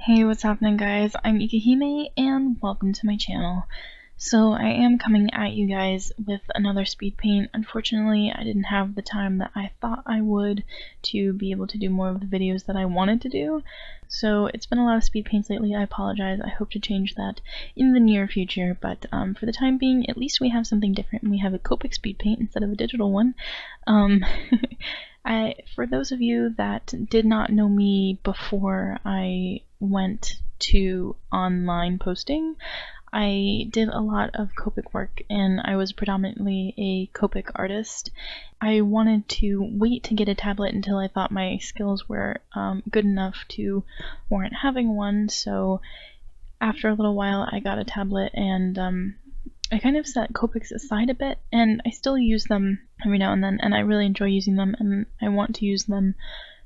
Hey, what's happening guys? I'm ika.himee and welcome to my channel. So I am coming at you guys with another speed paint. Unfortunately, I didn't have the time that I thought I would to be able to do more of the videos that I wanted to do. So it's been a lot of speed paints lately. I apologize. I hope to change that in the near future, but for the time being, at least we have something different. We have a Copic speed paint instead of a digital one. For those of you that did not know me before I went to online posting, I did a lot of Copic work and I was predominantly a Copic artist. I wanted to wait to get a tablet until I thought my skills were good enough to warrant having one, so after a little while I got a tablet and I kind of set Copics aside a bit, and I still use them every now and then, and I really enjoy using them, and I want to use them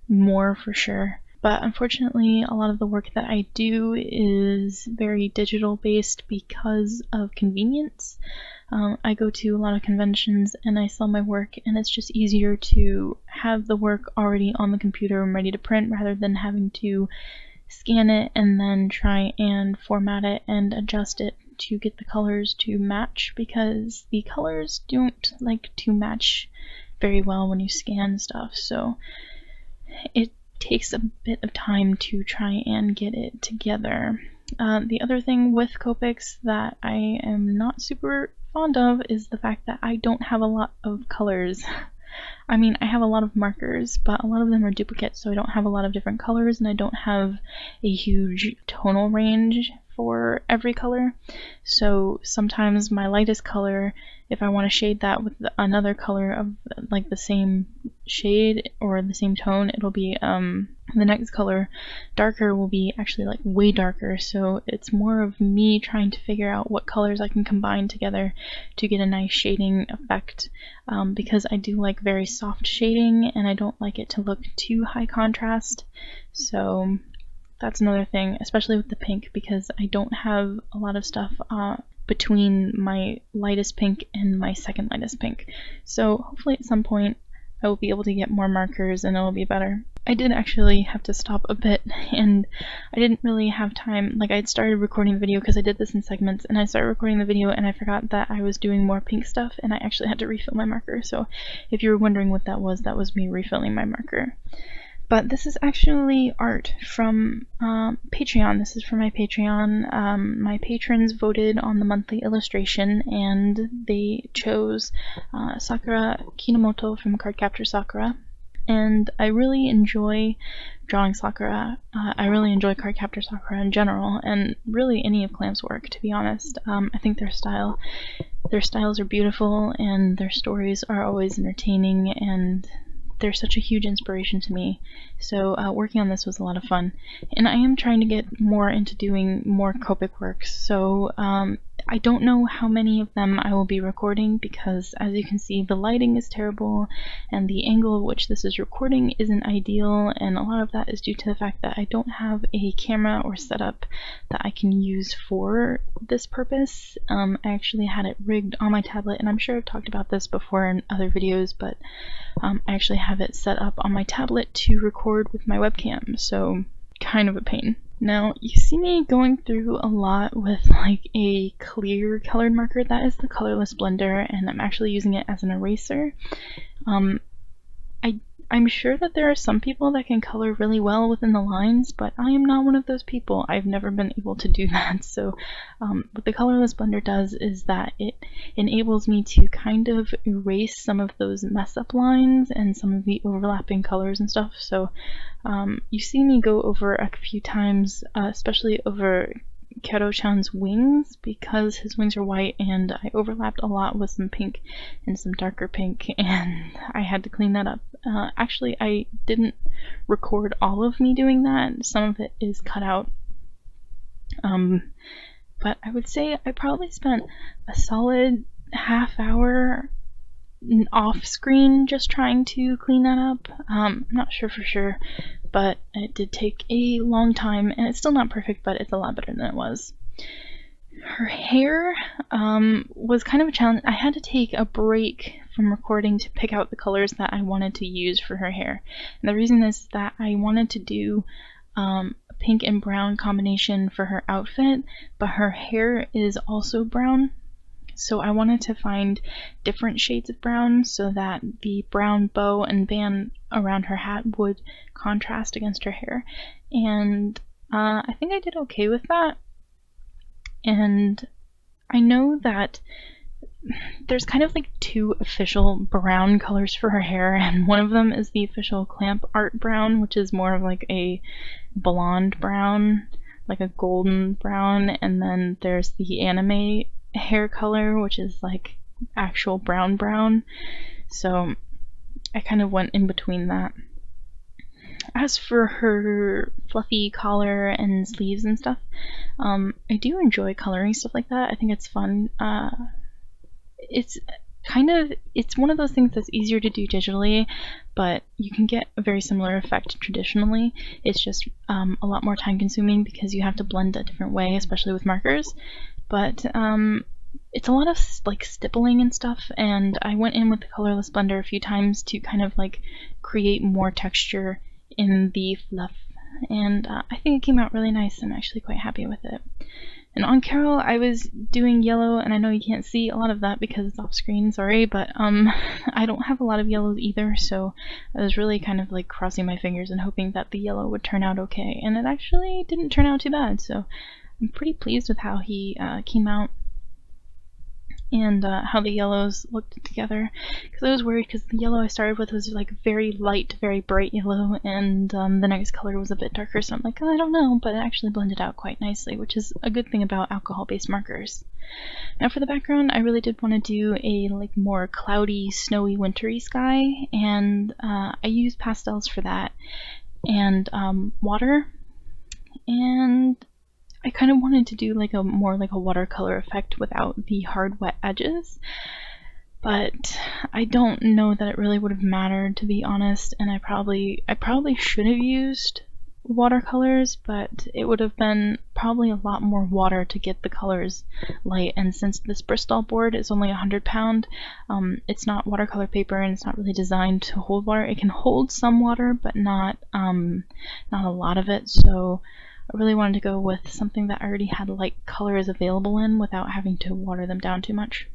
more for sure. But unfortunately, a lot of the work that I do is very digital based because of convenience. I go to a lot of conventions and I sell my work, and it's just easier to have the work already on the computer and ready to print rather than having to scan it and then try and format it and adjust it to get the colors to match, because the colors don't like to match very well when you scan stuff, so it takes a bit of time to try and get it together. The other thing with Copics that I am not super fond of is the fact that I don't have a lot of colors. I mean, I have a lot of markers, but a lot of them are duplicates, so I don't have a lot of different colors, and I don't have a huge tonal range for every color. So sometimes my lightest color, if I want to shade that with another color of like the same shade or the same tone, it'll be the next color darker will be actually like way darker. So it's more of me trying to figure out what colors I can combine together to get a nice shading effect, because I do like very soft shading and I don't like it to look too high contrast. So that's another thing, especially with the pink, because I don't have a lot of stuff between my lightest pink and my second lightest pink. So hopefully at some point I will be able to get more markers and it'll be better. I did actually have to stop a bit, and I didn't really have time. Like, I'd started recording the video because I did this in segments, and I started recording the video and I forgot that I was doing more pink stuff and I actually had to refill my marker. So if you were wondering what that was me refilling my marker. But this is actually art from Patreon. This is for my Patreon. My patrons voted on the monthly illustration and they chose Sakura Kinomoto from Cardcaptor Sakura. And I really enjoy drawing Sakura. I really enjoy Cardcaptor Sakura in general, and really any of Clamp's work, to be honest. I think their styles are beautiful and their stories are always entertaining, and they're such a huge inspiration to me. So working on this was a lot of fun, and I am trying to get more into doing more Copic works. So I don't know how many of them I will be recording, because as you can see the lighting is terrible and the angle at which this is recording isn't ideal, and a lot of that is due to the fact that I don't have a camera or setup that I can use for this purpose. I actually had it rigged on my tablet, and I'm sure I've talked about this before in other videos, but I actually have it set up on my tablet to record with my webcam, so kind of a pain. Now, you see me going through a lot with like a clear colored marker. That is the colorless blender, and I'm actually using it as an eraser. I'm sure that there are some people that can color really well within the lines, but I am not one of those people. I've never been able to do that. So what the colorless blender does is that it enables me to kind of erase some of those mess up lines and some of the overlapping colors and stuff. So you see me go over a few times, especially over Kero-chan's wings, because his wings are white and I overlapped a lot with some pink and some darker pink, and I had to clean that up. Actually, I didn't record all of me doing that. Some of it is cut out. But I would say I probably spent a solid half hour off screen just trying to clean that up. I'm not sure for sure, but it did take a long time, and it's still not perfect, but it's a lot better than it was. Her hair was kind of a challenge. I had to take a break from recording to pick out the colors that I wanted to use for her hair. And the reason is that I wanted to do pink and brown combination for her outfit, but her hair is also brown. So I wanted to find different shades of brown so that the brown bow and band around her hat would contrast against her hair. And I think I did okay with that. And I know that there's kind of like two official brown colors for her hair, and one of them is the official clamp art brown, which is more of like a blonde brown, like a golden brown, and then there's the anime hair color, which is like actual brown. So I kind of went in between that. As for her fluffy collar and sleeves and stuff, I do enjoy coloring stuff like that. I think it's fun. It's one of those things that's easier to do digitally, but you can get a very similar effect traditionally. It's just a lot more time consuming because you have to blend a different way, especially with markers. But it's a lot of like stippling and stuff, and I went in with the colorless blender a few times to kind of like create more texture in the fluff, and I think it came out really nice. I'm actually quite happy with it. And on Carol, I was doing yellow, and I know you can't see a lot of that because it's off screen, sorry, but I don't have a lot of yellows either, so I was really kind of like crossing my fingers and hoping that the yellow would turn out okay, and it actually didn't turn out too bad, so I'm pretty pleased with how he came out and how the yellows looked together, because I was worried because the yellow I started with was like very light, very bright yellow, and the next color was a bit darker, so I'm like, oh, I don't know, but it actually blended out quite nicely, which is a good thing about alcohol-based markers. Now for the background, I really did want to do a like more cloudy, snowy, wintry sky, and I used pastels for that, and water, and I kind of wanted to do like a more like a watercolor effect without the hard wet edges, but I don't know that it really would have mattered, to be honest, and I probably should have used watercolors, but it would have been probably a lot more water to get the colors light, and since this Bristol board is only 100 pound, it's not watercolor paper and it's not really designed to hold water. It can hold some water, but not a lot of it, so I really wanted to go with something that already had light colors available in without having to water them down too much,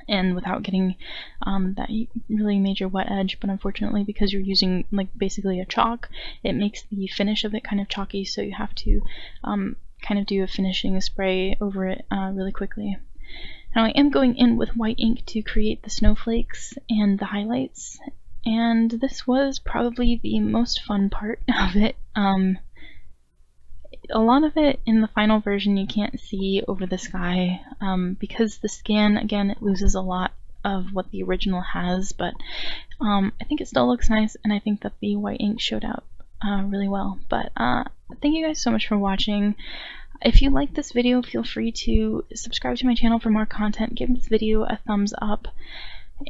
and without getting that really major wet edge. But unfortunately, because you're using like basically a chalk, it makes the finish of it kind of chalky, so you have to kind of do a finishing spray over it really quickly. Now I am going in with white ink to create the snowflakes and the highlights, and this was probably the most fun part of it. A lot of it in the final version you can't see over the sky because the scan, again, it loses a lot of what the original has, but I think it still looks nice, and I think that the white ink showed out really well. But thank you guys so much for watching. If you like this video, feel free to subscribe to my channel for more content, give this video a thumbs up,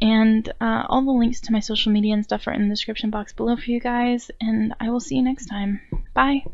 and all the links to my social media and stuff are in the description box below for you guys, and I will see you next time. Bye!